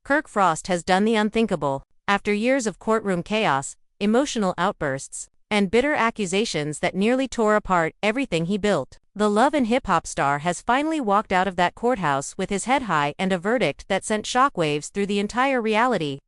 Kirk Frost has done the unthinkable. After years of courtroom chaos, emotional outbursts, and bitter accusations that nearly tore apart everything he built, the love and hip-hop star has finally walked out of that courthouse with his head high and a verdict that sent shockwaves through the entire reality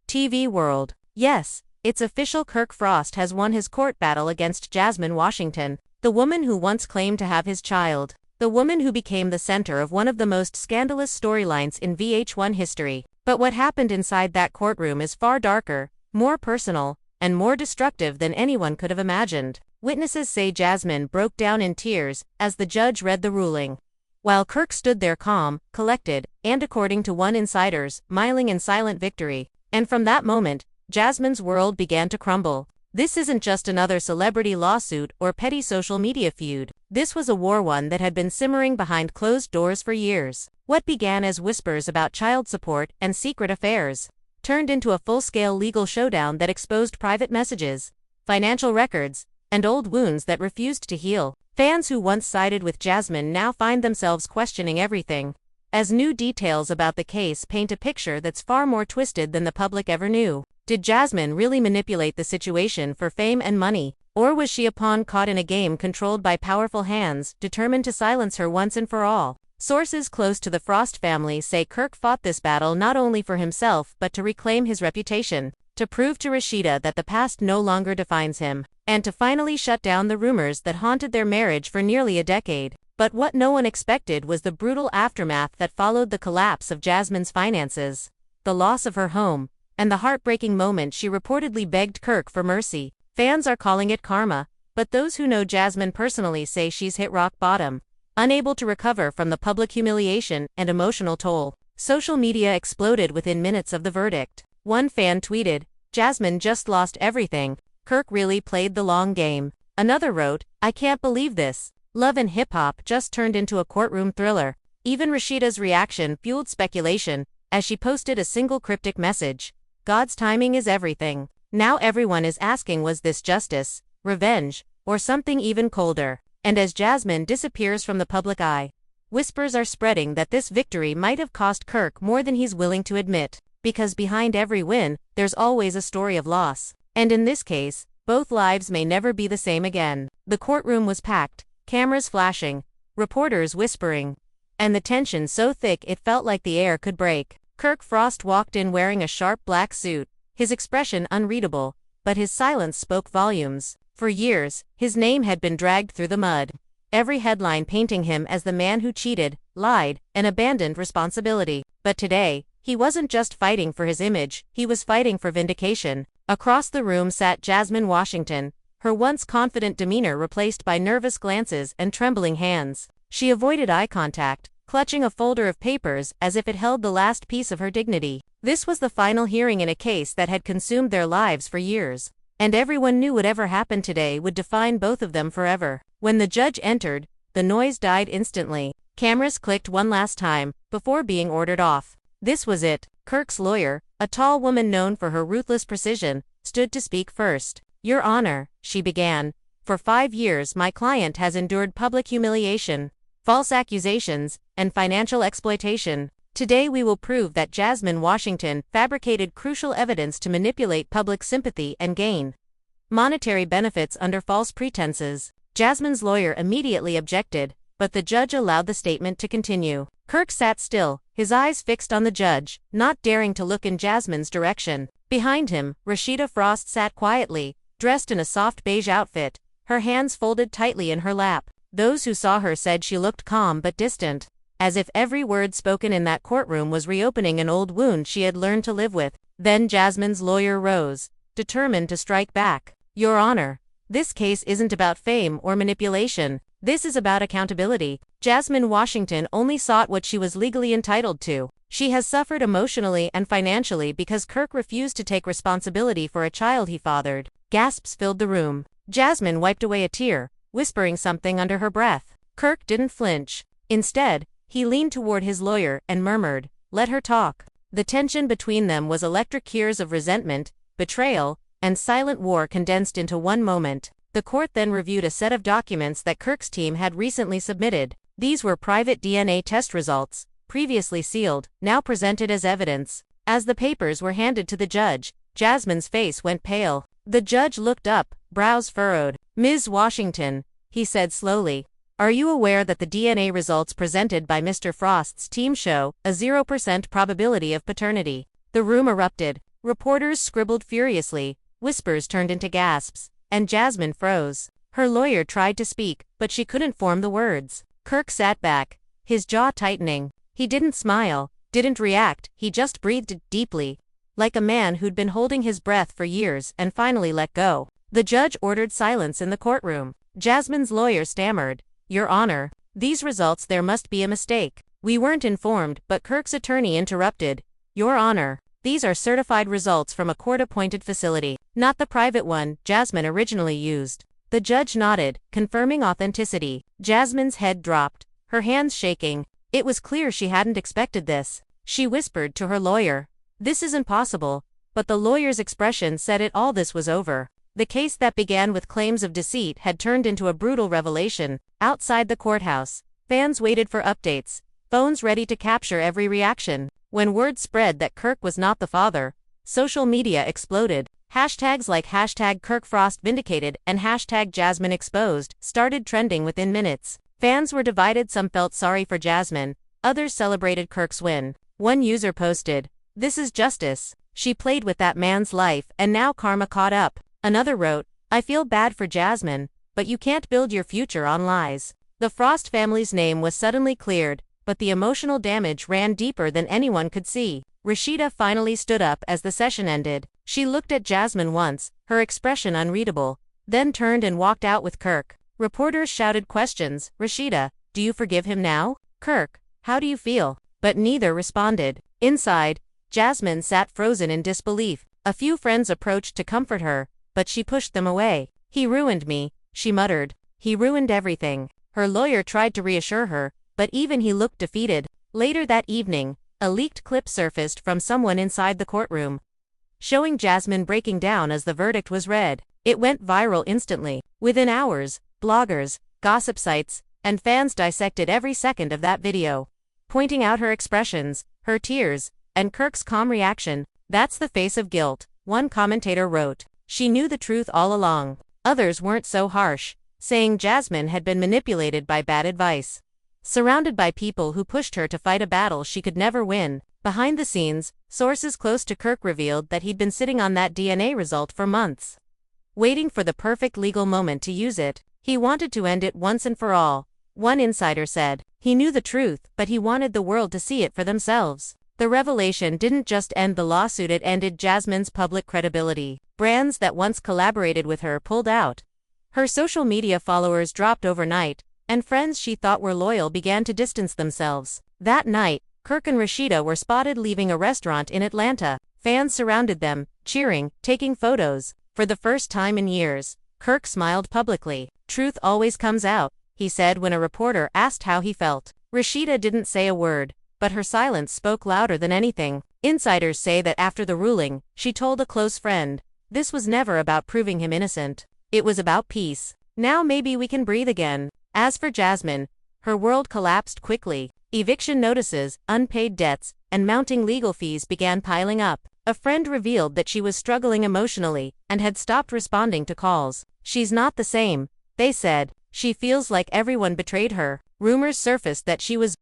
TV world. Yes, it's official. Kirk Frost has won his court battle against Jasmine Washington, the woman who once claimed to have his child, the woman who became the center of one of the most scandalous storylines in VH1 history. But what happened inside that courtroom is far darker, more personal, and more destructive than anyone could have imagined. Witnesses say Jasmine broke down in tears as the judge read the ruling, while Kirk stood there calm, collected, and according to one insider, smiling in silent victory. And from that moment, Jasmine's world began to crumble. This isn't just another celebrity lawsuit or petty social media feud. This was a war, one that had been simmering behind closed doors for years. What began as whispers about child support and secret affairs turned into a full-scale legal showdown that exposed private messages, financial records, and old wounds that refused to heal. Fans who once sided with Jasmine now find themselves questioning everything, as new details about the case paint a picture that's far more twisted than the public ever knew. Did Jasmine really manipulate the situation for fame and money, or was she a pawn caught in a game controlled by powerful hands, determined to silence her once and for all? Sources close to the Frost family say Kirk fought this battle not only for himself but to reclaim his reputation, to prove to Rashida that the past no longer defines him, and to finally shut down the rumors that haunted their marriage for nearly a decade. But what no one expected was the brutal aftermath that followed the collapse of Jasmine's finances, the loss of her home, and the heartbreaking moment she reportedly begged Kirk for mercy. Fans are calling it karma, but those who know Jasmine personally say she's hit rock bottom, unable to recover from the public humiliation and emotional toll. Social media exploded within minutes of the verdict. One fan tweeted, "Jasmine just lost everything. Kirk really played the long game." Another wrote, "I can't believe this. Love and hip-hop just turned into a courtroom thriller." Even Rashida's reaction fueled speculation, as she posted a single cryptic message: "God's timing is everything." Now everyone is asking, was this justice, revenge, or something even colder? And as Jasmine disappears from the public eye, whispers are spreading that this victory might have cost Kirk more than he's willing to admit, because behind every win, there's always a story of loss. And in this case, both lives may never be the same again. The courtroom was packed, cameras flashing, reporters whispering, and the tension so thick it felt like the air could break. Kirk Frost walked in wearing a sharp black suit, his expression unreadable, but his silence spoke volumes. For years, his name had been dragged through the mud, every headline painting him as the man who cheated, lied, and abandoned responsibility. But today, he wasn't just fighting for his image, he was fighting for vindication. Across the room sat Jasmine Washington, her once confident demeanor replaced by nervous glances and trembling hands. She avoided eye contact, clutching a folder of papers as if it held the last piece of her dignity. This was the final hearing in a case that had consumed their lives for years, and everyone knew whatever happened today would define both of them forever. When the judge entered, the noise died instantly. Cameras clicked one last time, before being ordered off. This was it. Kirk's lawyer, a tall woman known for her ruthless precision, stood to speak first. "Your Honor," she began, "for 5 years my client has endured public humiliation, false accusations, and financial exploitation. Today we will prove that Jasmine Washington fabricated crucial evidence to manipulate public sympathy and gain monetary benefits under false pretenses." Jasmine's lawyer immediately objected, but the judge allowed the statement to continue. Kirk sat still, his eyes fixed on the judge, not daring to look in Jasmine's direction. Behind him, Rashida Frost sat quietly, dressed in a soft beige outfit, her hands folded tightly in her lap. Those who saw her said she looked calm but distant, as if every word spoken in that courtroom was reopening an old wound she had learned to live with. Then Jasmine's lawyer rose, determined to strike back. "Your Honor, this case isn't about fame or manipulation. This is about accountability. Jasmine Washington only sought what she was legally entitled to. She has suffered emotionally and financially because Kirk refused to take responsibility for a child he fathered." Gasps filled the room. Jasmine wiped away a tear, whispering something under her breath. Kirk didn't flinch. Instead, he leaned toward his lawyer and murmured, "Let her talk." The tension between them was electric, years of resentment, betrayal, and silent war condensed into one moment. The court then reviewed a set of documents that Kirk's team had recently submitted. These were private DNA test results, previously sealed, now presented as evidence. As the papers were handed to the judge, Jasmine's face went pale. The judge looked up, brows furrowed. "Ms. Washington," he said slowly, "are you aware that the DNA results presented by Mr. Frost's team show a 0% probability of paternity?" The room erupted. Reporters scribbled furiously, whispers turned into gasps, and Jasmine froze. Her lawyer tried to speak, but she couldn't form the words. Kirk sat back, his jaw tightening. He didn't smile, didn't react, he just breathed deeply, like a man who'd been holding his breath for years and finally let go. The judge ordered silence in the courtroom. Jasmine's lawyer stammered, "Your Honor, these results, there must be a mistake. We weren't informed," but Kirk's attorney interrupted, "Your Honor, these are certified results from a court-appointed facility, not the private one Jasmine originally used." The judge nodded, confirming authenticity. Jasmine's head dropped, her hands shaking. It was clear she hadn't expected this. She whispered to her lawyer, "This isn't possible," but the lawyer's expression said it all. This was over. The case that began with claims of deceit had turned into a brutal revelation. Outside the courthouse, fans waited for updates, phones ready to capture every reaction. When word spread that Kirk was not the father, social media exploded. Hashtags like hashtag Kirk Frost vindicated and hashtag Jasmine exposed started trending within minutes. Fans were divided. Some felt sorry for Jasmine, others celebrated Kirk's win. One user posted, "This is justice. She played with that man's life and now karma caught up." Another wrote, "I feel bad for Jasmine, but you can't build your future on lies." The Frost family's name was suddenly cleared, but the emotional damage ran deeper than anyone could see. Rashida finally stood up as the session ended. She looked at Jasmine once, her expression unreadable, then turned and walked out with Kirk. Reporters shouted questions. "Rashida, do you forgive him now? Kirk, how do you feel?" But neither responded. Inside, Jasmine sat frozen in disbelief. A few friends approached to comfort her, but she pushed them away. "He ruined me," she muttered. "He ruined everything." Her lawyer tried to reassure her, but even he looked defeated. Later that evening, a leaked clip surfaced from someone inside the courtroom, showing Jasmine breaking down as the verdict was read. It went viral instantly. Within hours, bloggers, gossip sites, and fans dissected every second of that video, pointing out her expressions, her tears, and Kirk's calm reaction. "That's the face of guilt," one commentator wrote. "She knew the truth all along." Others weren't so harsh, saying Jasmine had been manipulated by bad advice, surrounded by people who pushed her to fight a battle she could never win. Behind the scenes, sources close to Kirk revealed that he'd been sitting on that DNA result for months, waiting for the perfect legal moment to use it. He wanted to end it once and for all. One insider said, "He knew the truth, but he wanted the world to see it for themselves." The revelation didn't just end the lawsuit, it ended Jasmine's public credibility. Brands that once collaborated with her pulled out. Her social media followers dropped overnight, and friends she thought were loyal began to distance themselves. That night, Kirk and Rashida were spotted leaving a restaurant in Atlanta. Fans surrounded them, cheering, taking photos. For the first time in years, Kirk smiled publicly. "Truth always comes out," he said when a reporter asked how he felt. Rashida didn't say a word, but her silence spoke louder than anything. Insiders say that after the ruling, she told a close friend, "This was never about proving him innocent. It was about peace. Now maybe we can breathe again." As for Jasmine, her world collapsed quickly. Eviction notices, unpaid debts, and mounting legal fees began piling up. A friend revealed that she was struggling emotionally and had stopped responding to calls. "She's not the same," they said. "She feels like everyone betrayed her." Rumors surfaced that she was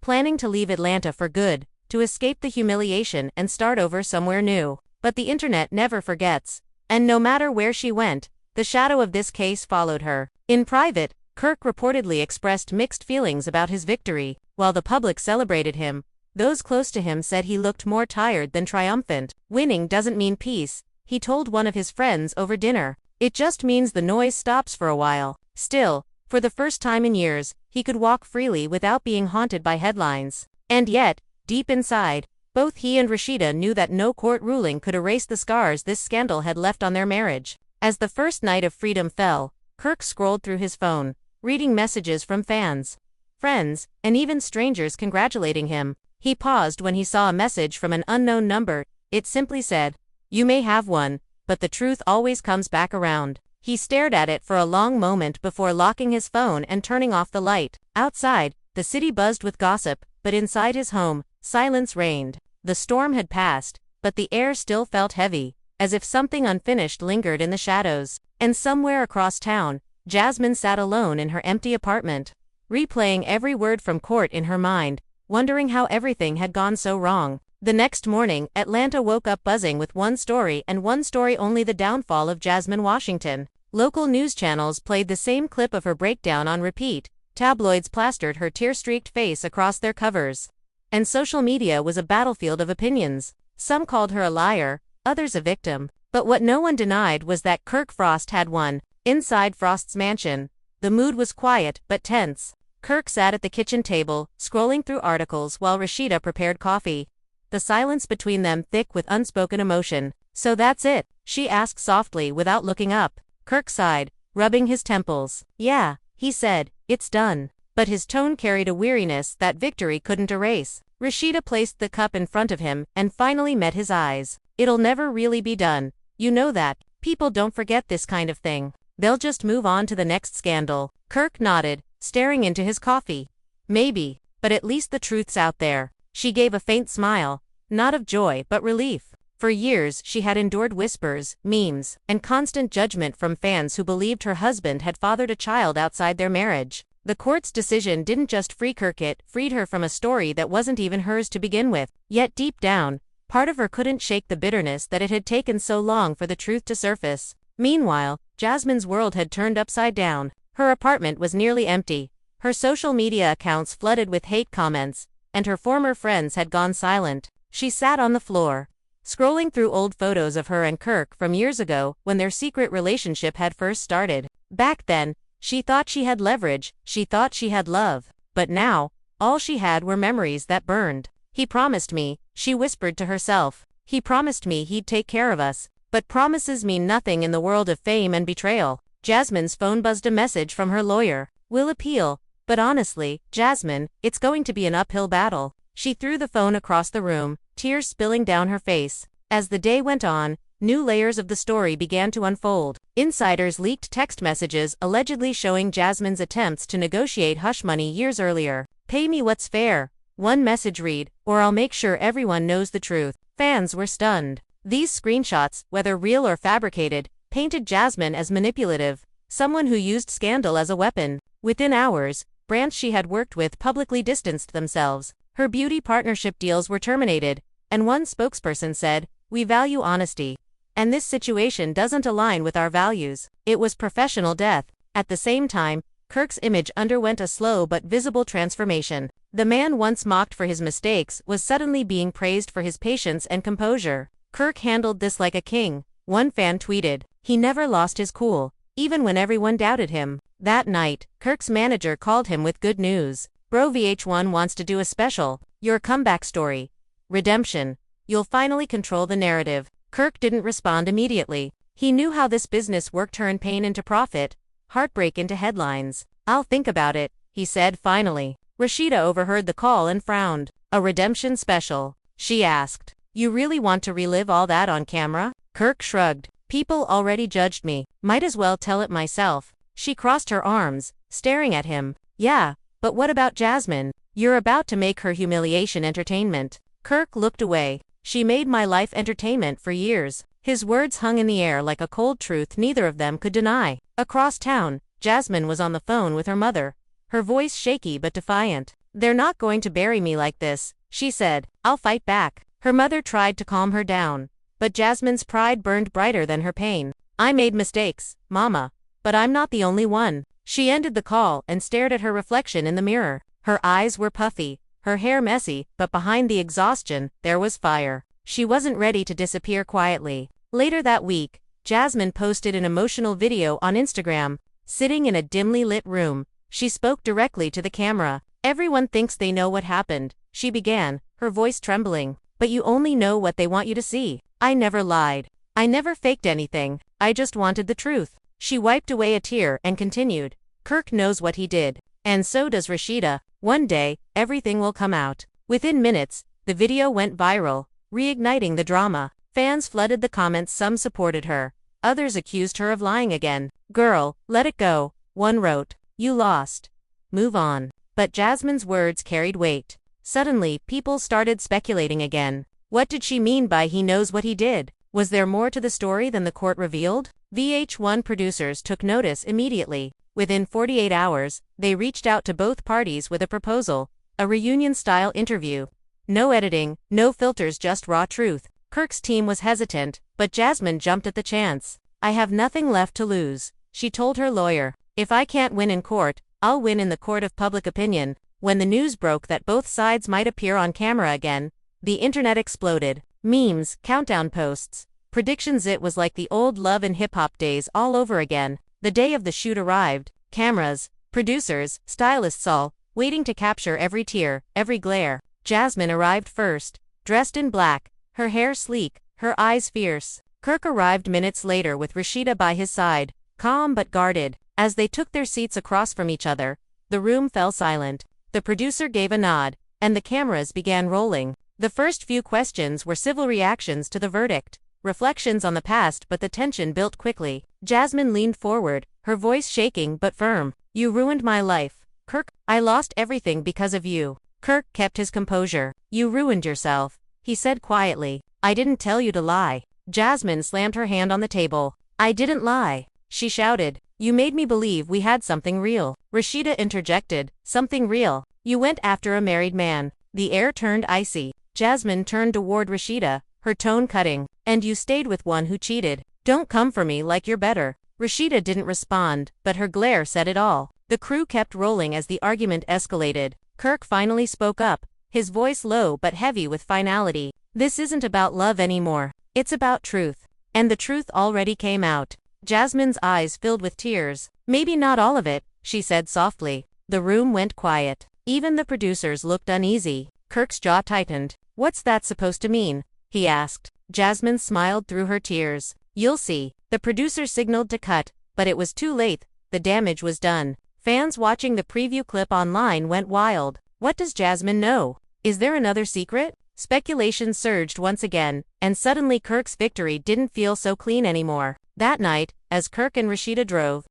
planning to leave Atlanta for good, to escape the humiliation and start over somewhere new. But the internet never forgets, and no matter where she went, the shadow of this case followed her. In private, Kirk reportedly expressed mixed feelings about his victory. While the public celebrated him, those close to him said he looked more tired than triumphant. "Winning doesn't mean peace," he told one of his friends over dinner. "It just means the noise stops for a while." Still, for the first time in years, he could walk freely without being haunted by headlines. And yet, deep inside, both he and Rashida knew that no court ruling could erase the scars this scandal had left on their marriage. As the first night of freedom fell, Kirk scrolled through his phone, reading messages from fans, friends, and even strangers congratulating him. He paused when he saw a message from an unknown number. It simply said, "You may have one, but the truth always comes back around." He stared at it for a long moment before locking his phone and turning off the light. Outside, the city buzzed with gossip, but inside his home, silence reigned. The storm had passed, but the air still felt heavy, as if something unfinished lingered in the shadows. And somewhere across town, Jasmine sat alone in her empty apartment, replaying every word from court in her mind, wondering how everything had gone so wrong. The next morning, Atlanta woke up buzzing with one story and one story only: the downfall of Jasmine Washington. Local news channels played the same clip of her breakdown on repeat, tabloids plastered her tear-streaked face across their covers, and social media was a battlefield of opinions. Some called her a liar, others a victim. But what no one denied was that Kirk Frost had won. Inside Frost's mansion, the mood was quiet but tense. Kirk sat at the kitchen table, scrolling through articles while Rashida prepared coffee, the silence between them thick with unspoken emotion. "So that's it?" she asked softly without looking up. Kirk sighed, rubbing his temples. "Yeah," he said, "it's done." But his tone carried a weariness that victory couldn't erase. Rashida placed the cup in front of him and finally met his eyes. "It'll never really be done. You know that. People don't forget this kind of thing. They'll just move on to the next scandal." Kirk nodded, staring into his coffee. "Maybe, but at least the truth's out there." She gave a faint smile, not of joy but relief. For years she had endured whispers, memes, and constant judgment from fans who believed her husband had fathered a child outside their marriage. The court's decision didn't just free Kirk, it freed her from a story that wasn't even hers to begin with. Yet deep down, part of her couldn't shake the bitterness that it had taken so long for the truth to surface. Meanwhile, Jasmine's world had turned upside down. Her apartment was nearly empty, her social media accounts flooded with hate comments, and her former friends had gone silent. She sat on the floor, scrolling through old photos of her and Kirk from years ago when their secret relationship had first started. Back then, she thought she had leverage, she thought she had love. But now, all she had were memories that burned. "He promised me," she whispered to herself. "He promised me he'd take care of us." But promises mean nothing in the world of fame and betrayal. Jasmine's phone buzzed, a message from her lawyer. "We'll appeal. But honestly, Jasmine, it's going to be an uphill battle." She threw the phone across the room, tears spilling down her face. As the day went on, new layers of the story began to unfold. Insiders leaked text messages allegedly showing Jasmine's attempts to negotiate hush money years earlier. "Pay me what's fair," one message read, "or I'll make sure everyone knows the truth." Fans were stunned. These screenshots, whether real or fabricated, painted Jasmine as manipulative, someone who used scandal as a weapon. Within hours, brands she had worked with publicly distanced themselves. Her beauty partnership deals were terminated, and one spokesperson said, "We value honesty, and this situation doesn't align with our values." It was professional death. At the same time, Kirk's image underwent a slow but visible transformation. The man once mocked for his mistakes was suddenly being praised for his patience and composure. "Kirk handled this like a king," one fan tweeted. "He never lost his cool, even when everyone doubted him." That night, Kirk's manager called him with good news. "Bro, VH1 wants to do a special. Your comeback story. Redemption. You'll finally control the narrative." Kirk didn't respond immediately. He knew how this business worked: turn pain into profit, heartbreak into headlines. "I'll think about it," he said finally. Rashida overheard the call and frowned. "A redemption special?" she asked. "You really want to relive all that on camera?" Kirk shrugged. "People already judged me. Might as well tell it myself." She crossed her arms, staring at him. "Yeah, but what about Jasmine? You're about to make her humiliation entertainment." Kirk looked away. "She made my life entertainment for years." His words hung in the air like a cold truth neither of them could deny. Across town, Jasmine was on the phone with her mother, her voice shaky but defiant. "They're not going to bury me like this," she said. "I'll fight back." Her mother tried to calm her down, but Jasmine's pride burned brighter than her pain. "I made mistakes, Mama, but I'm not the only one." She ended the call and stared at her reflection in the mirror. Her eyes were puffy, her hair messy, but behind the exhaustion, there was fire. She wasn't ready to disappear quietly. Later that week, Jasmine posted an emotional video on Instagram. Sitting in a dimly lit room, she spoke directly to the camera. "Everyone thinks they know what happened," she began, her voice trembling. "But you only know what they want you to see. I never lied. I never faked anything. I just wanted the truth." She wiped away a tear and continued, "Kirk knows what he did. And so does Rashida. One day, everything will come out." Within minutes, the video went viral, reigniting the drama. Fans flooded the comments. Some supported her, others accused her of lying again. "Girl, let it go," one wrote. "You lost. Move on." But Jasmine's words carried weight. Suddenly, people started speculating again. What did she mean by he knows what he did? Was there more to the story than the court revealed? VH1 producers took notice immediately. Within 48 hours, they reached out to both parties with a proposal, a reunion-style interview. No editing, no filters, just raw truth. Kirk's team was hesitant, but Jasmine jumped at the chance. I have nothing left to lose, she told her lawyer. If I can't win in court, I'll win in the court of public opinion. When the news broke that both sides might appear on camera again, the internet exploded. Memes, countdown posts, predictions. It was like the old love and hip-hop days all over again. The day of the shoot arrived. Cameras, producers, stylists all waiting to capture every tear, every glare. Jasmine arrived first, dressed in black, her hair sleek, her eyes fierce. Kirk arrived minutes later with Rashida by his side, calm but guarded. As they took their seats across from each other, the room fell silent. The producer gave a nod, and the cameras began rolling. The first few questions were civil reactions to the verdict, reflections on the past, but the tension built quickly. Jasmine leaned forward, her voice shaking but firm. You ruined my life, Kirk. I lost everything because of you. Kirk kept his composure. You ruined yourself, he said quietly. I didn't tell you to lie. Jasmine slammed her hand on the table. I didn't lie, she shouted. You made me believe we had something real. Rashida interjected. Something real? You went after a married man. The air turned icy. Jasmine turned toward Rashida, her tone cutting. And you stayed with one who cheated. Don't come for me like you're better. Rashida didn't respond, but her glare said it all. The crew kept rolling as the argument escalated. Kirk finally spoke up, his voice low but heavy with finality. This isn't about love anymore. It's about truth. And the truth already came out. Jasmine's eyes filled with tears. Maybe not all of it, she said softly. The room went quiet. Even the producers looked uneasy. Kirk's jaw tightened. What's that supposed to mean? He asked. Jasmine smiled through her tears. You'll see. The producers signaled to cut, but it was too late. The damage was done. Fans watching the preview clip online went wild. What does Jasmine know? Is there another secret? Speculation surged once again, and suddenly Kirk's victory didn't feel so clean anymore. That night, as Kirk and Rashida drove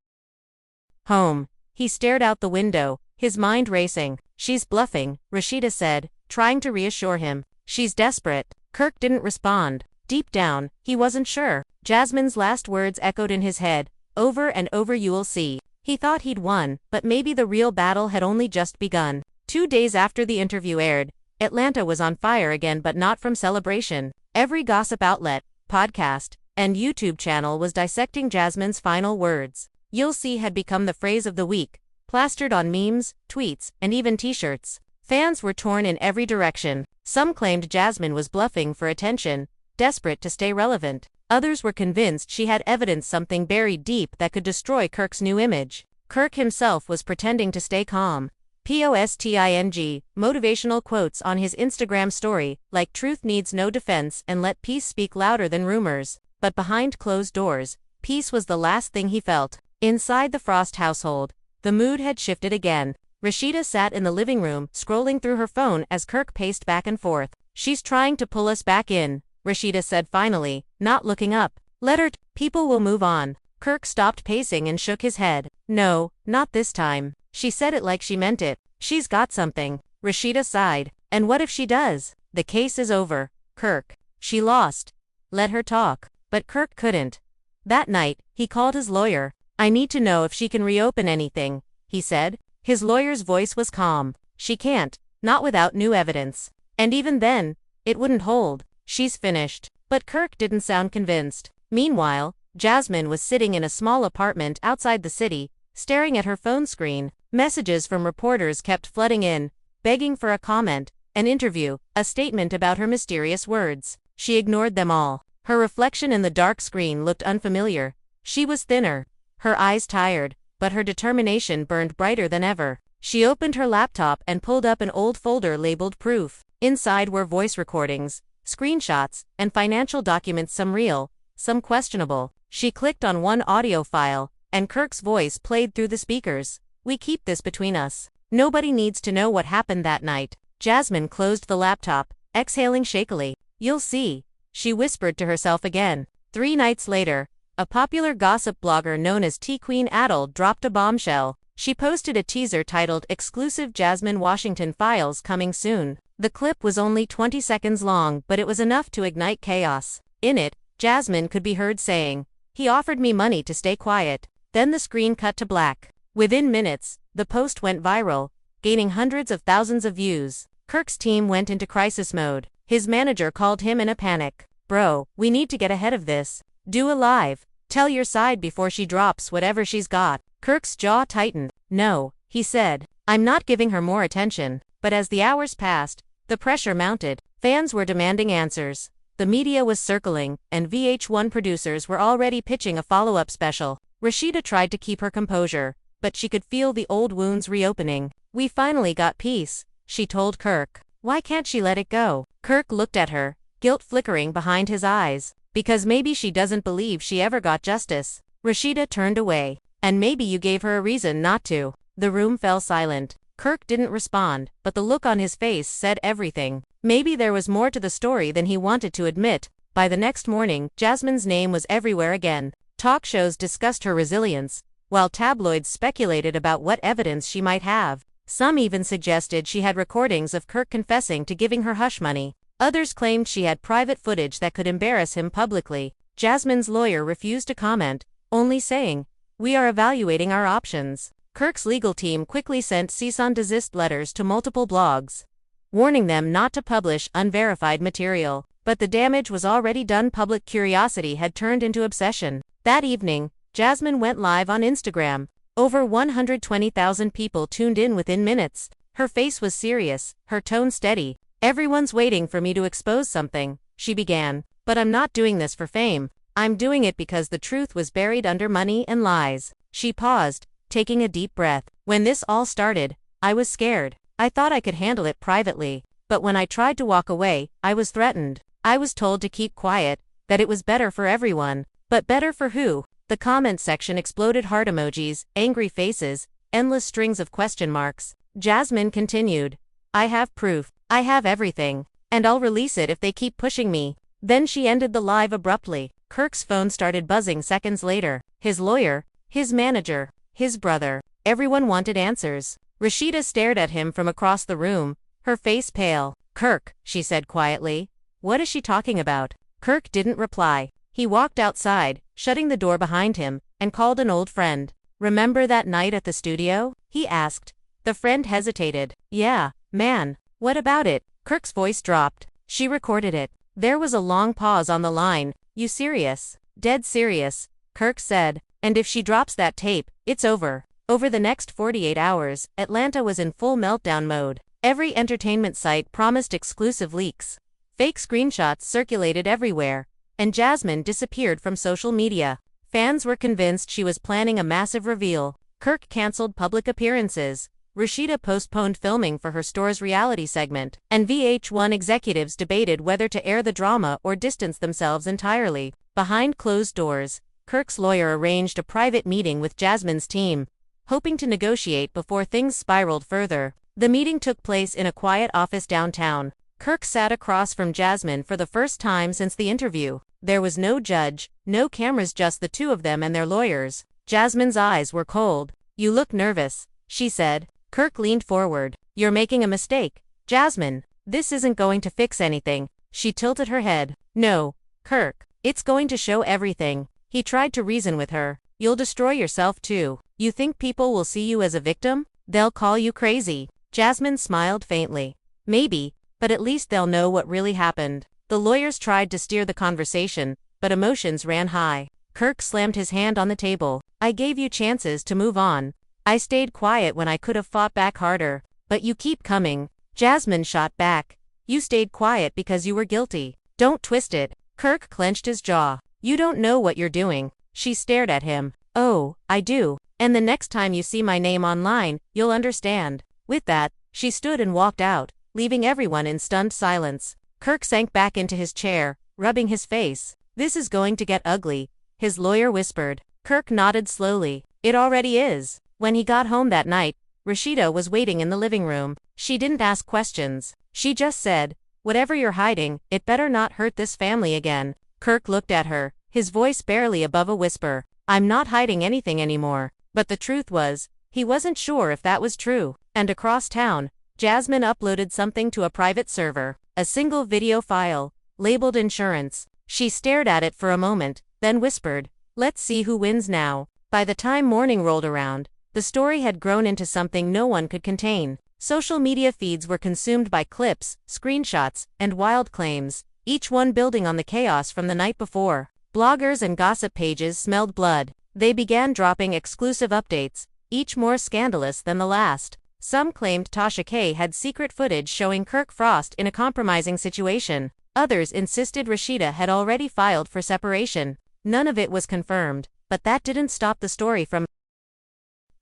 home, he stared out the window, his mind racing. She's bluffing, Rashida said, trying to reassure him. She's desperate. Kirk didn't respond. Deep down, he wasn't sure. Jasmine's last words echoed in his head, over and over. You'll see. He thought he'd won, but maybe the real battle had only just begun. 2 days after the interview aired, Atlanta was on fire again, but not from celebration. Every gossip outlet, podcast, and YouTube channel was dissecting Jasmine's final words. You'll see had become the phrase of the week, plastered on memes, tweets, and even t-shirts. Fans were torn in every direction. Some claimed Jasmine was bluffing for attention, desperate to stay relevant. Others were convinced she had evidence, something buried deep that could destroy Kirk's new image. Kirk himself was pretending to stay calm. Posting motivational quotes on his Instagram story, like truth needs no defense and let peace speak louder than rumors. But behind closed doors, peace was the last thing he felt. Inside the Frost household, the mood had shifted again. Rashida sat in the living room, scrolling through her phone as Kirk paced back and forth. She's trying to pull us back in, Rashida said finally, not looking up. Let her. People will move on. Kirk stopped pacing and shook his head. No, not this time. She said it like she meant it. She's got something. Rashida sighed. And what if she does? The case is over, Kirk. She lost. Let her talk. But Kirk couldn't. That night, he called his lawyer. I need to know if she can reopen anything, he said. His lawyer's voice was calm. She can't, not without new evidence. And even then, it wouldn't hold. She's finished. But Kirk didn't sound convinced. Meanwhile, Jasmine was sitting in a small apartment outside the city, staring at her phone screen. Messages from reporters kept flooding in, begging for a comment, an interview, a statement about her mysterious words. She ignored them all. Her reflection in the dark screen looked unfamiliar. She was thinner, her eyes tired, but her determination burned brighter than ever. She opened her laptop and pulled up an old folder labeled Proof. Inside were voice recordings, screenshots, and financial documents, some real, some questionable. She clicked on one audio file, and Kirk's voice played through the speakers. We keep this between us. Nobody needs to know what happened that night. Jasmine closed the laptop, exhaling shakily. You'll see, she whispered to herself again. 3 nights later, a popular gossip blogger known as T-Queen Adel dropped a bombshell. She posted a teaser titled Exclusive Jasmine Washington Files Coming Soon. The clip was only 20 seconds long, but it was enough to ignite chaos. In it, Jasmine could be heard saying, "He offered me money to stay quiet." Then the screen cut to black. Within minutes, the post went viral, gaining hundreds of thousands of views. Kirk's team went into crisis mode. His manager called him in a panic. "Bro, we need to get ahead of this. Do a live. Tell your side before she drops whatever she's got." Kirk's jaw tightened. "No," he said. "I'm not giving her more attention." But as the hours passed, the pressure mounted. Fans were demanding answers. The media was circling, and VH1 producers were already pitching a follow-up special. Rashida tried to keep her composure, but she could feel the old wounds reopening. "We finally got peace," she told Kirk. "Why can't she let it go?" Kirk looked at her, guilt flickering behind his eyes. "Because maybe she doesn't believe she ever got justice." Rashida turned away. "And maybe you gave her a reason not to." The room fell silent. Kirk didn't respond, but the look on his face said everything. Maybe there was more to the story than he wanted to admit. By the next morning, Jasmine's name was everywhere again. Talk shows discussed her resilience, while tabloids speculated about what evidence she might have. Some even suggested she had recordings of Kirk confessing to giving her hush money. Others claimed she had private footage that could embarrass him publicly. Jasmine's lawyer refused to comment, only saying, "We are evaluating our options." Kirk's legal team quickly sent cease and desist letters to multiple blogs, warning them not to publish unverified material. But the damage was already done. Public curiosity had turned into obsession. That evening, Jasmine went live on Instagram. Over 120,000 people tuned in within minutes. Her face was serious, her tone steady. "Everyone's waiting for me to expose something," she began. "But I'm not doing this for fame. I'm doing it because the truth was buried under money and lies." She paused, taking a deep breath. "When this all started, I was scared. I thought I could handle it privately. But when I tried to walk away, I was threatened. I was told to keep quiet, that it was better for everyone. But better for who?" The comment section exploded. Heart emojis, angry faces, endless strings of question marks. Jasmine continued, "I have proof. I have everything. And I'll release it if they keep pushing me." Then she ended the live abruptly. Kirk's phone started buzzing seconds later. His lawyer, his manager, his brother. Everyone wanted answers. Rashida stared at him from across the room, her face pale. "Kirk," she said quietly. "What is she talking about?" Kirk didn't reply. He walked outside, shutting the door behind him, and called an old friend. "Remember that night at the studio?" he asked. The friend hesitated. "Yeah, man. What about it?" Kirk's voice dropped. "She recorded it." There was a long pause on the line. "You serious?" "Dead serious," Kirk said. "And if she drops that tape, it's over." Over the next 48 hours, Atlanta was in full meltdown mode. Every entertainment site promised exclusive leaks. Fake screenshots circulated everywhere, and Jasmine disappeared from social media. Fans were convinced she was planning a massive reveal. Kirk canceled public appearances. Rashida postponed filming for her store's reality segment, and VH1 executives debated whether to air the drama or distance themselves entirely. Behind closed doors, Kirk's lawyer arranged a private meeting with Jasmine's team, hoping to negotiate before things spiraled further. The meeting took place in a quiet office downtown. Kirk sat across from Jasmine for the first time since the interview. There was no judge, no cameras, just the two of them and their lawyers. Jasmine's eyes were cold. "You look nervous," she said. Kirk leaned forward. "You're making a mistake, Jasmine. This isn't going to fix anything." She tilted her head. "No, Kirk. It's going to show everything." He tried to reason with her. "You'll destroy yourself too. You think people will see you as a victim? They'll call you crazy." Jasmine smiled faintly. "Maybe, but at least they'll know what really happened." The lawyers tried to steer the conversation, but emotions ran high. Kirk slammed his hand on the table. "I gave you chances to move on. I stayed quiet when I could have fought back harder, but you keep coming." Jasmine shot back. "You stayed quiet because you were guilty. Don't twist it." Kirk clenched his jaw. "You don't know what you're doing." She stared at him. "Oh, I do. And the next time you see my name online, you'll understand." With that, she stood and walked out, leaving everyone in stunned silence. Kirk sank back into his chair, rubbing his face. "This is going to get ugly," his lawyer whispered. Kirk nodded slowly. "It already is." When he got home that night, Rashida was waiting in the living room. She didn't ask questions. She just said, "Whatever you're hiding, it better not hurt this family again." Kirk looked at her, his voice barely above a whisper. "I'm not hiding anything anymore." But the truth was, he wasn't sure if that was true. And across town, Jasmine uploaded something to a private server, a single video file, labeled insurance. She stared at it for a moment, then whispered, "Let's see who wins now." By the time morning rolled around, the story had grown into something no one could contain. Social media feeds were consumed by clips, screenshots, and wild claims, each one building on the chaos from the night before. Bloggers and gossip pages smelled blood. They began dropping exclusive updates, each more scandalous than the last. Some claimed Tasha K had secret footage showing Kirk Frost in a compromising situation. Others insisted Rashida had already filed for separation. None of it was confirmed, but that didn't stop the story from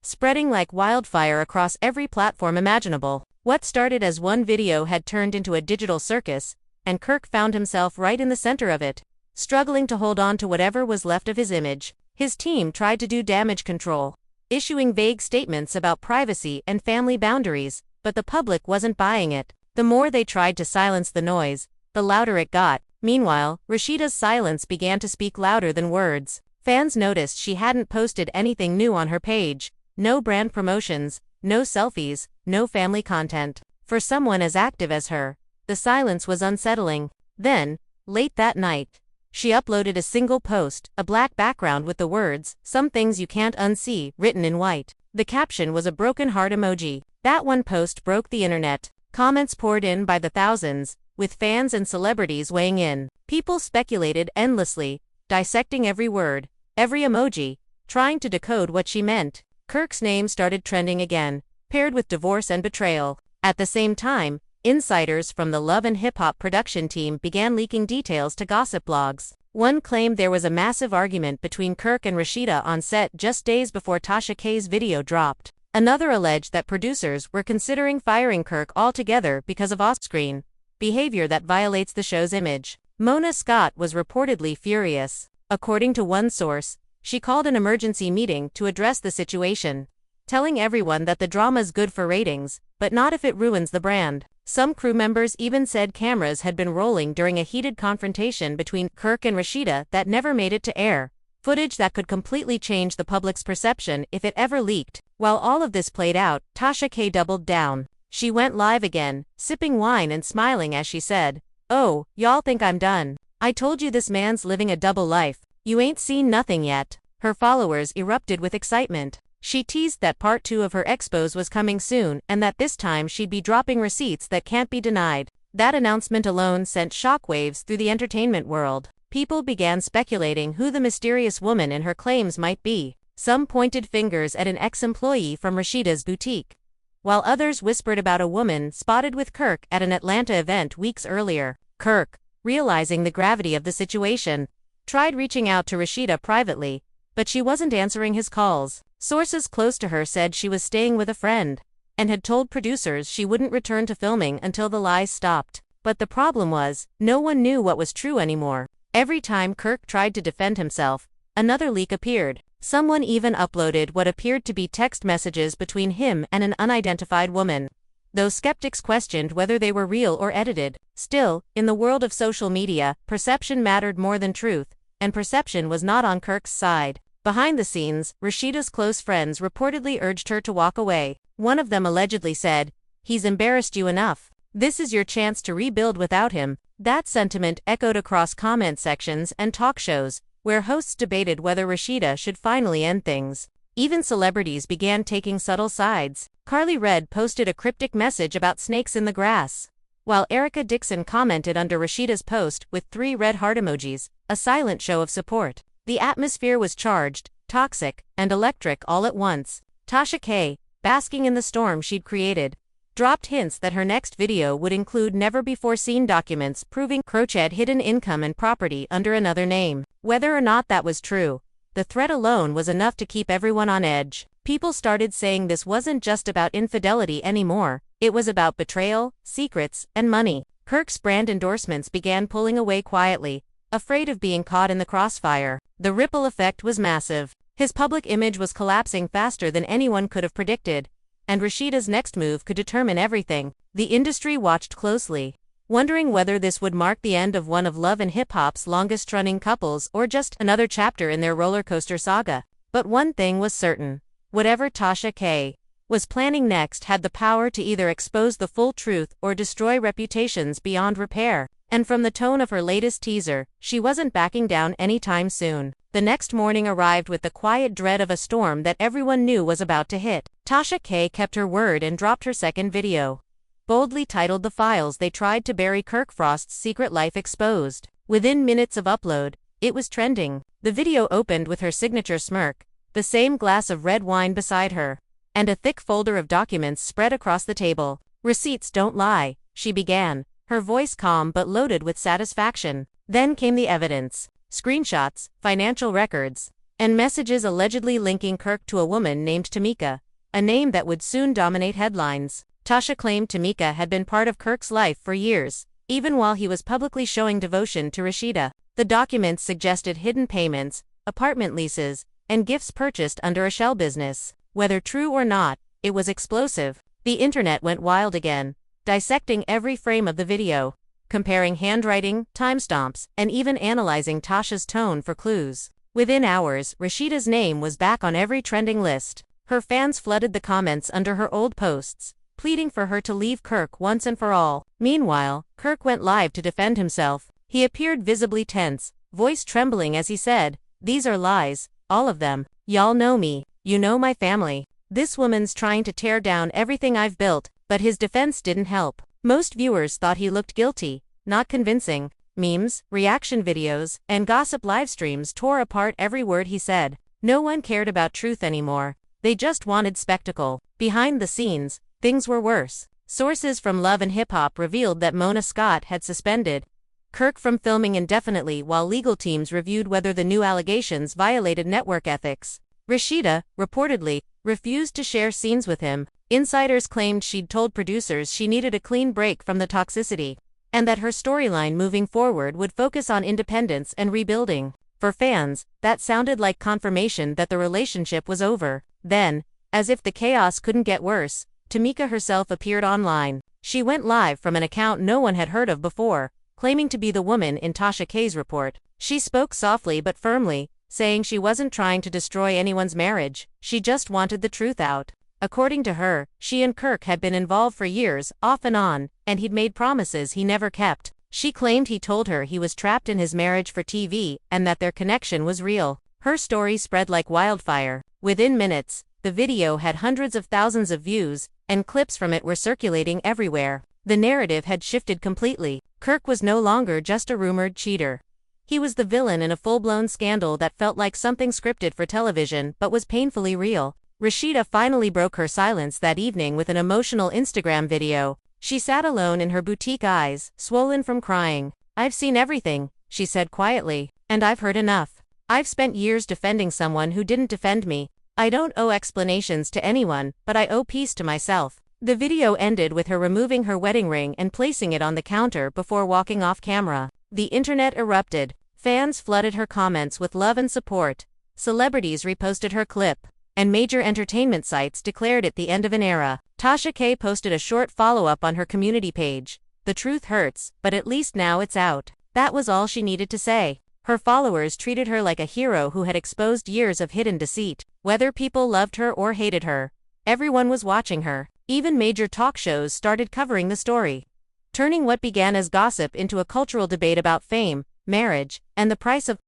spreading like wildfire across every platform imaginable. What started as one video had turned into a digital circus, and Kirk found himself right in the center of it, struggling to hold on to whatever was left of his image. His team tried to do damage control, issuing vague statements about privacy and family boundaries, but the public wasn't buying it. The more they tried to silence the noise, the louder it got. Meanwhile, Rashida's silence began to speak louder than words. Fans noticed she hadn't posted anything new on her page. No brand promotions, no selfies, no family content. For someone as active as her, the silence was unsettling. Then, late that night, she uploaded a single post, a black background with the words, "Some things you can't unsee," written in white. The caption was a broken heart emoji. That one post broke the internet. Comments poured in by the thousands, with fans and celebrities weighing in. People speculated endlessly, dissecting every word, every emoji, trying to decode what she meant. Kirk's name started trending again, paired with divorce and betrayal. At the same time, insiders from the Love and Hip Hop production team began leaking details to gossip blogs. One claimed there was a massive argument between Kirk and Rashida on set just days before Tasha K's video dropped. Another alleged that producers were considering firing Kirk altogether because of off-screen behavior that violates the show's image. Mona Scott was reportedly furious. According to one source, she called an emergency meeting to address the situation, telling everyone that the drama's good for ratings, but not if it ruins the brand. Some crew members even said cameras had been rolling during a heated confrontation between Kirk and Rashida that never made it to air, footage that could completely change the public's perception if it ever leaked. While all of this played out, Tasha K doubled down. She went live again, sipping wine and smiling as she said, "Oh, y'all think I'm done? I told you this man's living a double life. You ain't seen nothing yet." Her followers erupted with excitement. She teased that part 2 of her expose was coming soon and that this time she'd be dropping receipts that can't be denied. That announcement alone sent shockwaves through the entertainment world. People began speculating who the mysterious woman in her claims might be. Some pointed fingers at an ex-employee from Rashida's boutique, while others whispered about a woman spotted with Kirk at an Atlanta event weeks earlier. Kirk, realizing the gravity of the situation, tried reaching out to Rashida privately, but she wasn't answering his calls. Sources close to her said she was staying with a friend, and had told producers she wouldn't return to filming until the lies stopped. But the problem was, no one knew what was true anymore. Every time Kirk tried to defend himself, another leak appeared. Someone even uploaded what appeared to be text messages between him and an unidentified woman, though skeptics questioned whether they were real or edited. Still, in the world of social media, perception mattered more than truth, and perception was not on Kirk's side. Behind the scenes, Rashida's close friends reportedly urged her to walk away. One of them allegedly said, "He's embarrassed you enough. This is your chance to rebuild without him." That sentiment echoed across comment sections and talk shows, where hosts debated whether Rashida should finally end things. Even celebrities began taking subtle sides. Carly Red posted a cryptic message about snakes in the grass, while Erica Dixon commented under Rashida's post with 3 red heart emojis, a silent show of support. The atmosphere was charged, toxic, and electric all at once. Tasha K, basking in the storm she'd created, dropped hints that her next video would include never-before-seen documents proving Kirk had hidden income and property under another name. Whether or not that was true, the threat alone was enough to keep everyone on edge. People started saying this wasn't just about infidelity anymore, it was about betrayal, secrets, and money. Kirk's brand endorsements began pulling away quietly, afraid of being caught in the crossfire. The ripple effect was massive. His public image was collapsing faster than anyone could have predicted, and Rashida's next move could determine everything. The industry watched closely, wondering whether this would mark the end of one of Love and Hip Hop's longest-running couples or just another chapter in their roller coaster saga. But one thing was certain. Whatever Tasha K was planning next had the power to either expose the full truth or destroy reputations beyond repair. And from the tone of her latest teaser, she wasn't backing down anytime soon. The next morning arrived with the quiet dread of a storm that everyone knew was about to hit. Tasha K kept her word and dropped her second video. Boldly titled "The Files They Tried to Bury Kirk Frost's Secret Life Exposed." Within minutes of upload, it was trending. The video opened with her signature smirk, the same glass of red wine beside her, and a thick folder of documents spread across the table. "Receipts don't lie," she began, her voice calm but loaded with satisfaction. Then came the evidence: screenshots, financial records, and messages allegedly linking Kirk to a woman named Tamika, a name that would soon dominate headlines. Tasha claimed Tamika had been part of Kirk's life for years, even while he was publicly showing devotion to Rashida. The documents suggested hidden payments, apartment leases, and gifts purchased under a shell business. Whether true or not, it was explosive. The internet went wild again, dissecting every frame of the video, comparing handwriting, timestamps, and even analyzing Tasha's tone for clues. Within hours, Rashida's name was back on every trending list. Her fans flooded the comments under her old posts, pleading for her to leave Kirk once and for all. Meanwhile, Kirk went live to defend himself. He appeared visibly tense, voice trembling as he said, "These are lies, all of them. Y'all know me, you know my family. This woman's trying to tear down everything I've built." But his defense didn't help. Most viewers thought he looked guilty, not convincing. Memes, reaction videos, and gossip livestreams tore apart every word he said. No one cared about truth anymore. They just wanted spectacle. Behind the scenes, things were worse. Sources from Love and Hip Hop revealed that Mona Scott had suspended Kirk from filming indefinitely while legal teams reviewed whether the new allegations violated network ethics. Rashida, reportedly, refused to share scenes with him. Insiders claimed she'd told producers she needed a clean break from the toxicity, and that her storyline moving forward would focus on independence and rebuilding. For fans, that sounded like confirmation that the relationship was over. Then, as if the chaos couldn't get worse, Tamika herself appeared online. She went live from an account no one had heard of before, claiming to be the woman in Tasha K's report. She spoke softly but firmly, saying she wasn't trying to destroy anyone's marriage, she just wanted the truth out. According to her, she and Kirk had been involved for years, off and on, and he'd made promises he never kept. She claimed he told her he was trapped in his marriage for TV, and that their connection was real. Her story spread like wildfire. Within minutes, the video had hundreds of thousands of views, and clips from it were circulating everywhere. The narrative had shifted completely. Kirk was no longer just a rumored cheater. He was the villain in a full-blown scandal that felt like something scripted for television but was painfully real. Rashida finally broke her silence that evening with an emotional Instagram video. She sat alone in her boutique, eyes swollen from crying. "I've seen everything," she said quietly, "and I've heard enough. I've spent years defending someone who didn't defend me. I don't owe explanations to anyone, but I owe peace to myself." The video ended with her removing her wedding ring and placing it on the counter before walking off camera. The internet erupted. Fans flooded her comments with love and support. Celebrities reposted her clip, and major entertainment sites declared it the end of an era. Tasha K posted a short follow-up on her community page. "The truth hurts, but at least now it's out." That was all she needed to say. Her followers treated her like a hero who had exposed years of hidden deceit. Whether people loved her or hated her, everyone was watching her. Even major talk shows started covering the story, turning what began as gossip into a cultural debate about fame, marriage, and the price of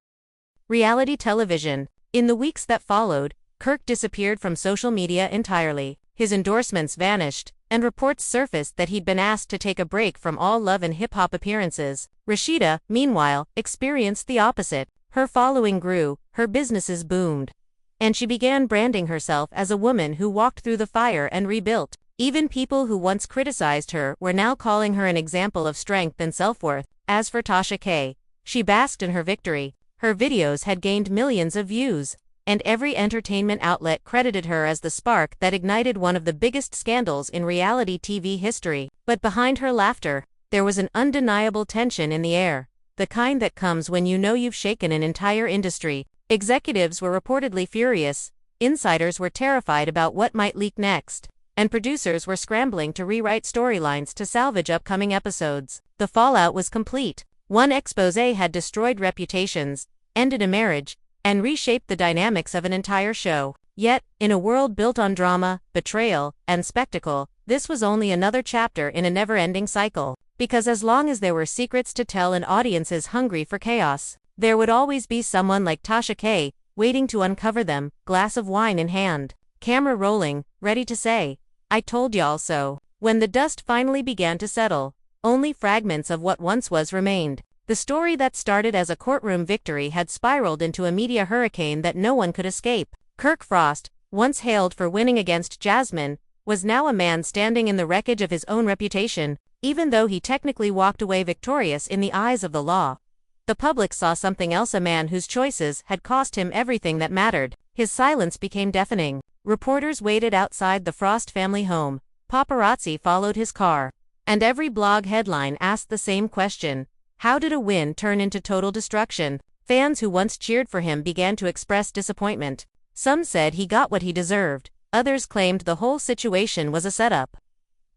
reality television. In the weeks that followed, Kirk disappeared from social media entirely. His endorsements vanished, and reports surfaced that he'd been asked to take a break from all Love and Hip Hop appearances. Rashida, meanwhile, experienced the opposite. Her following grew, her businesses boomed, and she began branding herself as a woman who walked through the fire and rebuilt. Even people who once criticized her were now calling her an example of strength and self-worth. As for Tasha K, she basked in her victory. Her videos had gained millions of views, and every entertainment outlet credited her as the spark that ignited one of the biggest scandals in reality TV history. But behind her laughter, there was an undeniable tension in the air, the kind that comes when you know you've shaken an entire industry. Executives were reportedly furious, insiders were terrified about what might leak next, and producers were scrambling to rewrite storylines to salvage upcoming episodes. The fallout was complete. One exposé had destroyed reputations, ended a marriage, and reshaped the dynamics of an entire show. Yet, in a world built on drama, betrayal, and spectacle, this was only another chapter in a never-ending cycle. Because as long as there were secrets to tell and audiences hungry for chaos, there would always be someone like Tasha K, waiting to uncover them, glass of wine in hand, camera rolling, ready to say, "I told y'all so." When the dust finally began to settle, only fragments of what once was remained. The story that started as a courtroom victory had spiraled into a media hurricane that no one could escape. Kirk Frost, once hailed for winning against Jasmine, was now a man standing in the wreckage of his own reputation, even though he technically walked away victorious in the eyes of the law. The public saw something else, a man whose choices had cost him everything that mattered. His silence became deafening. Reporters waited outside the Frost family home, paparazzi followed his car, and every blog headline asked the same question: how did a win turn into total destruction? Fans who once cheered for him began to express disappointment. Some said he got what he deserved, others claimed the whole situation was a setup.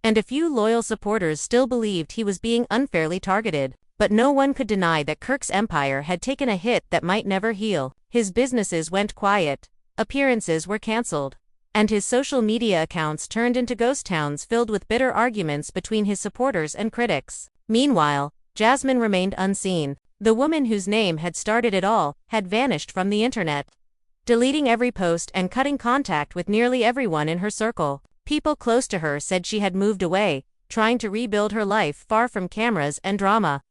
And a few loyal supporters still believed he was being unfairly targeted. But no one could deny that Kirk's empire had taken a hit that might never heal. His businesses went quiet, appearances were cancelled, and his social media accounts turned into ghost towns filled with bitter arguments between his supporters and critics. Meanwhile, Jasmine remained unseen. The woman whose name had started it all had vanished from the internet, deleting every post and cutting contact with nearly everyone in her circle. People close to her said she had moved away, trying to rebuild her life far from cameras and drama,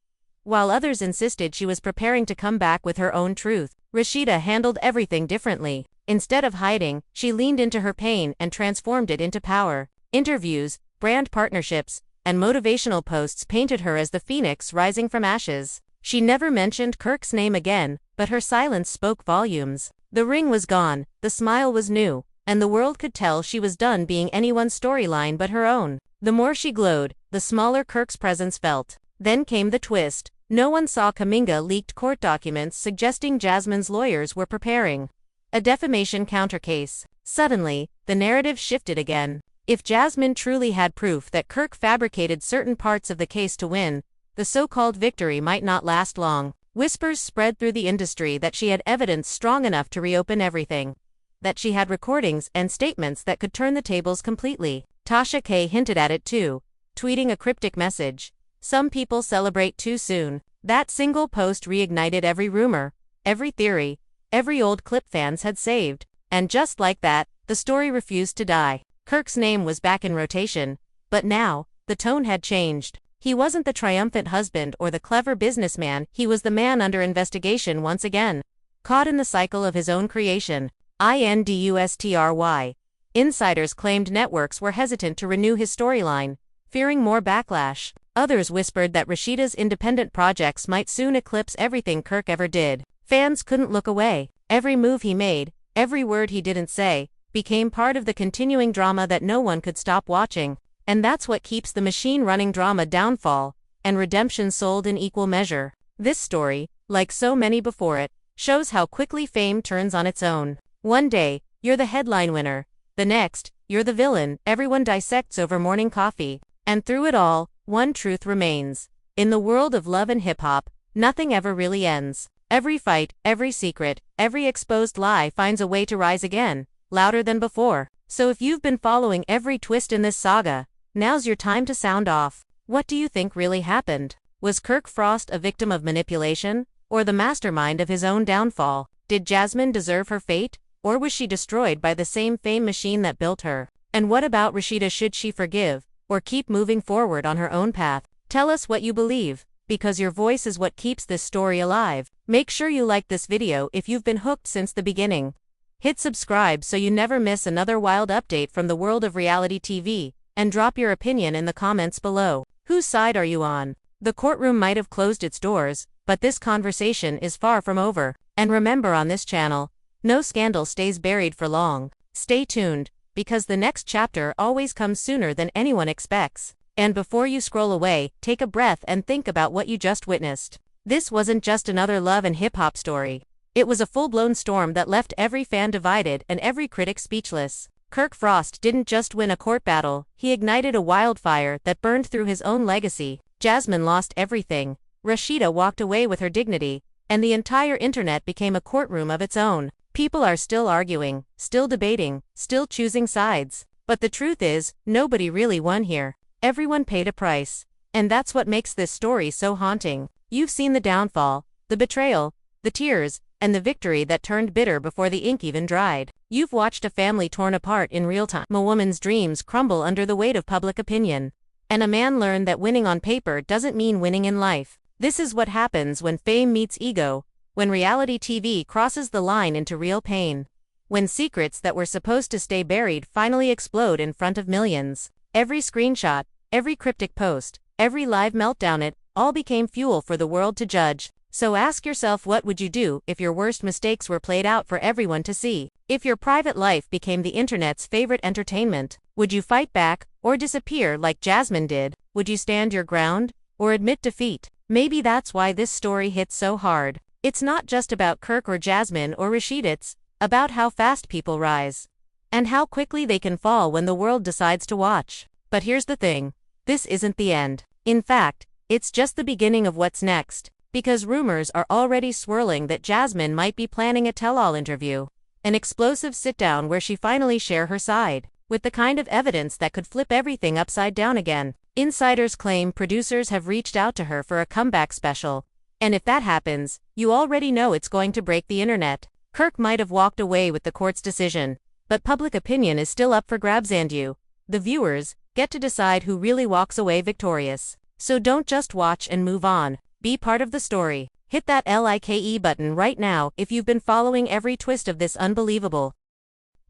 while others insisted she was preparing to come back with her own truth. Rashida handled everything differently. Instead of hiding, she leaned into her pain and transformed it into power. Interviews, brand partnerships, and motivational posts painted her as the phoenix rising from ashes. She never mentioned Kirk's name again, but her silence spoke volumes. The ring was gone, the smile was new, and the world could tell she was done being anyone's storyline but her own. The more she glowed, the smaller Kirk's presence felt. Then came the twist. No one saw Tamika leaked court documents suggesting Jasmine's lawyers were preparing a defamation countercase. Suddenly, the narrative shifted again. If Jasmine truly had proof that Kirk fabricated certain parts of the case to win, the so-called victory might not last long. Whispers spread through the industry that she had evidence strong enough to reopen everything, that she had recordings and statements that could turn the tables completely. Tasha K hinted at it too, tweeting a cryptic message: "Some people celebrate too soon." That single post reignited every rumor, every theory, every old clip fans had saved. And just like that, the story refused to die. Kirk's name was back in rotation, but now, the tone had changed. He wasn't the triumphant husband or the clever businessman, he was the man under investigation once again. Caught in the cycle of his own creation. Industry. Insiders claimed networks were hesitant to renew his storyline, fearing more backlash. Others whispered that Rashida's independent projects might soon eclipse everything Kirk ever did. Fans couldn't look away. Every move he made, every word he didn't say, became part of the continuing drama that no one could stop watching. And that's what keeps the machine running. Drama, downfall, and redemption sold in equal measure. This story, like so many before it, shows how quickly fame turns on its own. One day, you're the headline winner. The next, you're the villain everyone dissects over morning coffee. And through it all, one truth remains. In the world of love and hip-hop, nothing ever really ends. Every fight, every secret, every exposed lie finds a way to rise again, louder than before. So if you've been following every twist in this saga, now's your time to sound off. What do you think really happened? Was Kirk Frost a victim of manipulation, or the mastermind of his own downfall? Did Jasmine deserve her fate, or was she destroyed by the same fame machine that built her? And what about Rashida? Should she forgive, or keep moving forward on her own path? Tell us what you believe, because your voice is what keeps this story alive. Make sure you like this video if you've been hooked since the beginning. Hit subscribe so you never miss another wild update from the world of reality TV, and drop your opinion in the comments below. Whose side are you on? The courtroom might have closed its doors, but this conversation is far from over. And remember, on this channel, no scandal stays buried for long. Stay tuned, because the next chapter always comes sooner than anyone expects. And before you scroll away, take a breath and think about what you just witnessed. This wasn't just another love and hip-hop story. It was a full-blown storm that left every fan divided and every critic speechless. Kirk Frost didn't just win a court battle, he ignited a wildfire that burned through his own legacy. Jasmine lost everything. Rashida walked away with her dignity, and the entire internet became a courtroom of its own. People are still arguing, still debating, still choosing sides. But the truth is, nobody really won here. Everyone paid a price. And that's what makes this story so haunting. You've seen the downfall, the betrayal, the tears, and the victory that turned bitter before the ink even dried. You've watched a family torn apart in real time, a woman's dreams crumble under the weight of public opinion, and a man learn that winning on paper doesn't mean winning in life. This is what happens when fame meets ego, when reality TV crosses the line into real pain, when secrets that were supposed to stay buried finally explode in front of millions. Every screenshot, every cryptic post, every live meltdown, it all became fuel for the world to judge. So ask yourself, what would you do if your worst mistakes were played out for everyone to see? If your private life became the internet's favorite entertainment, would you fight back, or disappear like Jasmine did? Would you stand your ground, or admit defeat? Maybe that's why this story hits so hard. It's not just about Kirk or Jasmine or Rashida, it's about how fast people rise, and how quickly they can fall when the world decides to watch. But here's the thing, this isn't the end. In fact, it's just the beginning of what's next. Because rumors are already swirling that Jasmine might be planning a tell-all interview, an explosive sit-down where she finally share her side, with the kind of evidence that could flip everything upside down again. Insiders claim producers have reached out to her for a comeback special, and if that happens, you already know it's going to break the internet. Kirk might have walked away with the court's decision, but public opinion is still up for grabs, and you, the viewers, get to decide who really walks away victorious. So don't just watch and move on. Be part of the story. Hit that like button right now if you've been following every twist of this unbelievable.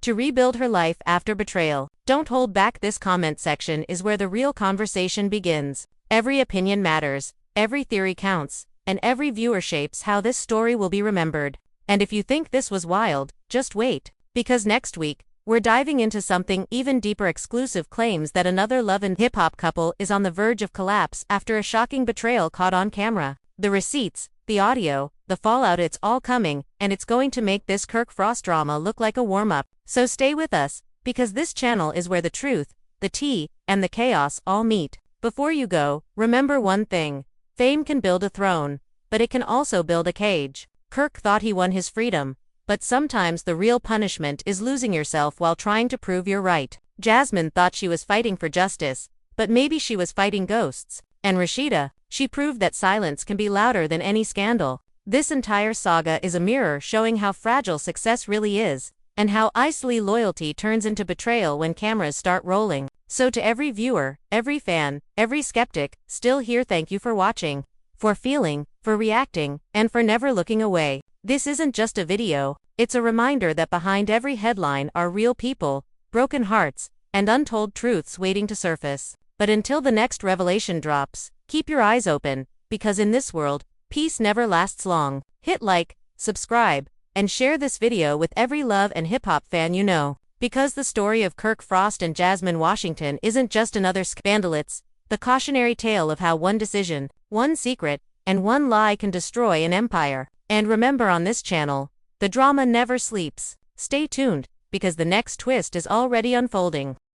To rebuild her life after betrayal. Don't hold back, this comment section is where the real conversation begins. Every opinion matters, every theory counts, and every viewer shapes how this story will be remembered. And if you think this was wild, just wait, because next week, we're diving into something even deeper. Exclusive claims that another love and hip-hop couple is on the verge of collapse after a shocking betrayal caught on camera. The receipts, the audio, the fallout, it's all coming, and it's going to make this Kirk Frost drama look like a warm-up. So stay with us, because this channel is where the truth, the tea, and the chaos all meet. Before you go, remember one thing. Fame can build a throne, but it can also build a cage. Kirk thought he won his freedom, but sometimes the real punishment is losing yourself while trying to prove you're right. Jasmine thought she was fighting for justice, but maybe she was fighting ghosts. And Rashida, she proved that silence can be louder than any scandal. This entire saga is a mirror showing how fragile success really is, and how easily loyalty turns into betrayal when cameras start rolling. So to every viewer, every fan, every skeptic, still here, thank you for watching, for feeling, for reacting, and for never looking away. This isn't just a video, it's a reminder that behind every headline are real people, broken hearts, and untold truths waiting to surface. But until the next revelation drops, keep your eyes open, because in this world, peace never lasts long. Hit like, subscribe, and share this video with every love and hip-hop fan you know. Because the story of Kirk Frost and Jasmine Washington isn't just another scandal, it's the cautionary tale of how one decision, one secret, and one lie can destroy an empire. And remember, on this channel, the drama never sleeps. Stay tuned, because the next twist is already unfolding.